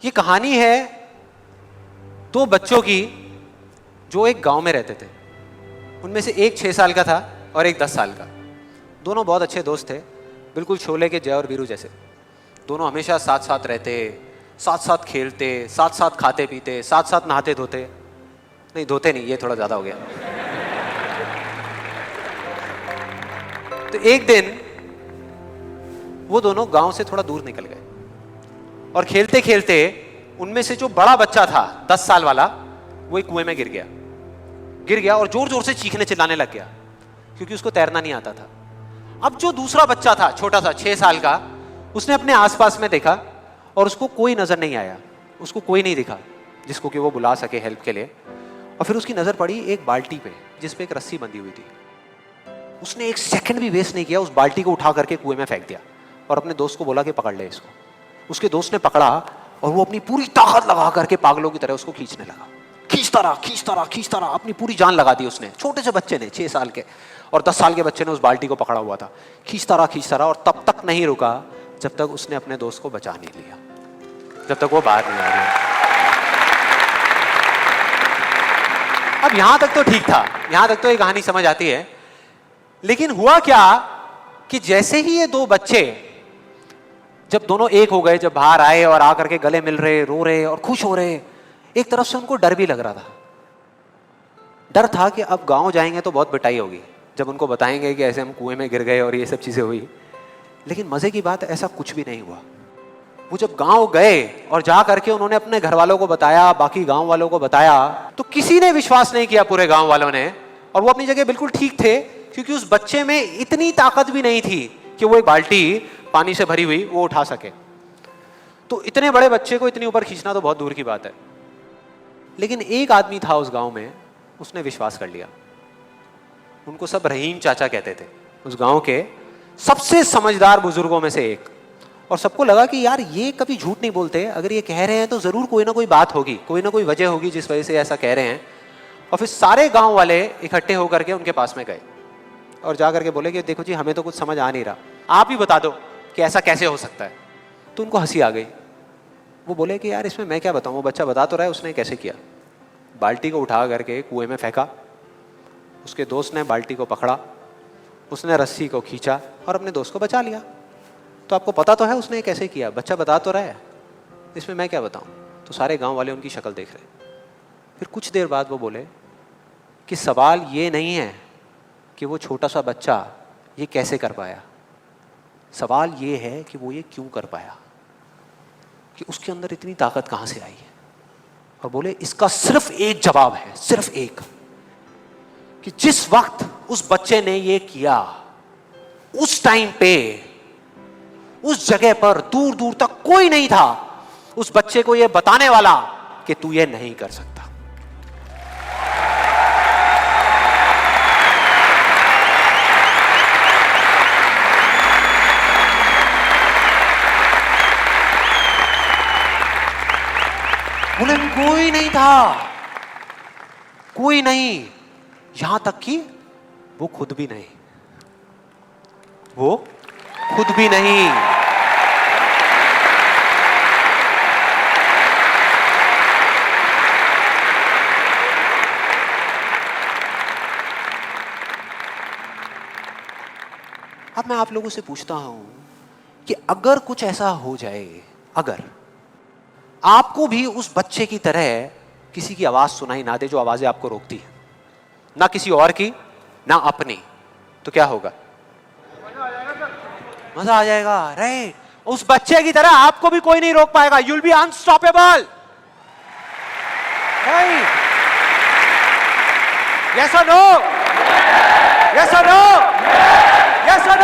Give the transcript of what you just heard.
ये कहानी है दो बच्चों की जो एक गांव में रहते थे। उनमें से एक 6 साल का था और एक 10 साल का। दोनों बहुत अच्छे दोस्त थे, बिल्कुल शोले के जय और वीरू जैसे। दोनों हमेशा साथ साथ रहते, साथ साथ खेलते, साथ साथ खाते पीते, साथ साथ नहाते धोते। नहीं धोते नहीं, ये थोड़ा ज्यादा हो गया। तो एक दिन वो दोनों गांव से थोड़ा दूर निकल गए और खेलते खेलते उनमें से जो बड़ा बच्चा था 10 साल वाला, वो एक कुएं में गिर गया और जोर जोर से चीखने चिल्लाने लग गया क्योंकि उसको तैरना नहीं आता था। अब जो दूसरा बच्चा था छोटा सा 6 साल का, उसने अपने आसपास में देखा और उसको कोई नजर नहीं आया, उसको कोई नहीं दिखा जिसको कि वो बुला सके हेल्प के लिए। और फिर उसकी नजर पड़ी एक बाल्टी पे जिस पे एक रस्सी बंधी हुई थी। उसने एक सेकंड भी वेस्ट नहीं किया, उस बाल्टी को उठा करके कुएं में फेंक दिया और अपने दोस्त को बोला कि पकड़ ले इसको। उसके दोस्त ने पकड़ा और वो अपनी पूरी ताकत लगा करके पागलों की तरह उसको खींचने लगा। खींचता रहा, अपनी पूरी जान लगा दी उसने। छोटे से बच्चे ने, 6 साल के और 10 साल के बच्चे ने उस बाल्टी को पकड़ा हुआ था। खींचता रहा और तब तक नहीं रुका जब तक उसने अपने दोस्त को बचा नहीं लिया, जब तक वो बाहर नहीं आ गया। अब यहां तक तो ठीक था, यहां तक तो ये कहानी समझ आती है। लेकिन हुआ क्या कि जैसे ही ये दो बच्चे जब दोनों एक हो गए, जब बाहर आए और आकर के गले मिल रहे, रो रहे और खुश हो रहे, एक तरफ से उनको डर भी लग रहा था। डर था कि अब गांव जाएंगे तो बहुत पिटाई होगी जब उनको बताएंगे कि ऐसे हम कुएं में गिर गए और ये सब चीजें हुई। लेकिन मजे की बात, ऐसा कुछ भी नहीं हुआ। वो जब गांव गए और जा करके उन्होंने अपने घर वालों को बताया, बाकी गांव वालों को बताया, तो किसी ने विश्वास नहीं किया, पूरे गांव वालों ने। और वो अपनी जगह बिल्कुल ठीक थे क्योंकि उस बच्चे में इतनी ताकत भी नहीं थी कि वो एक बाल्टी पानी से भरी हुई वो उठा सके। तो इतने बड़े बच्चे को इतनी ऊपर खींचना तो बहुत दूर की बात है। लेकिन एक आदमी था उस गांव में, उसने विश्वास कर लिया। उनको सब रहीम चाचा कहते थे, उस गांव के सबसे समझदार बुजुर्गों में से एक। और सबको लगा कि यार ये कभी झूठ नहीं बोलते, अगर ये कह रहे हैं तो जरूर कोई ना कोई बात होगी, कोई ना कोई वजह होगी जिस वजह से ऐसा कह रहे हैं। और फिर सारे गांव वाले इकट्ठे होकर के उनके पास में गए और जा करके बोले कि देखो जी, हमें तो कुछ समझ आ नहीं रहा, आप ही बता दो कि ऐसा कैसे हो सकता है। तो उनको हंसी आ गई। वो बोले कि यार इसमें मैं क्या बताऊं, वो बच्चा बता तो रहा है उसने कैसे किया। बाल्टी को उठा करके कुएं में फेंका, उसके दोस्त ने बाल्टी को पकड़ा, उसने रस्सी को खींचा और अपने दोस्त को बचा लिया। तो आपको पता तो है उसने कैसे किया, बच्चा बता तो रहा है, इसमें मैं क्या बताऊं। तो सारे गांव वाले उनकी शक्ल देख रहे। फिर कुछ देर बाद वो बोले कि सवाल ये नहीं है कि वो छोटा सा बच्चा ये कैसे कर पाया, सवाल ये है कि वो ये क्यों कर पाया, कि उसके अंदर इतनी ताकत कहां से आई है। और बोले इसका सिर्फ एक जवाब है, सिर्फ एक, कि जिस वक्त उस बच्चे ने ये किया, उस टाइम पे उस जगह पर दूर दूर तक कोई नहीं था उस बच्चे को ये बताने वाला कि तू ये नहीं कर सकता। बोले कोई नहीं था, कोई नहीं, यहां तक कि वो खुद भी नहीं, वो खुद भी नहीं। अब मैं आप लोगों से पूछता हूं कि अगर कुछ ऐसा हो जाए, अगर आपको भी उस बच्चे की तरह किसी की आवाज सुनाई ना दे, जो आवाजें आपको रोकती है, ना किसी और की ना अपनी, तो क्या होगा? मजा आ जाएगा, राइट? उस बच्चे की तरह आपको भी कोई नहीं रोक पाएगा। You will be unstoppable, right? Yes और नो? यस और नो? यस और नो?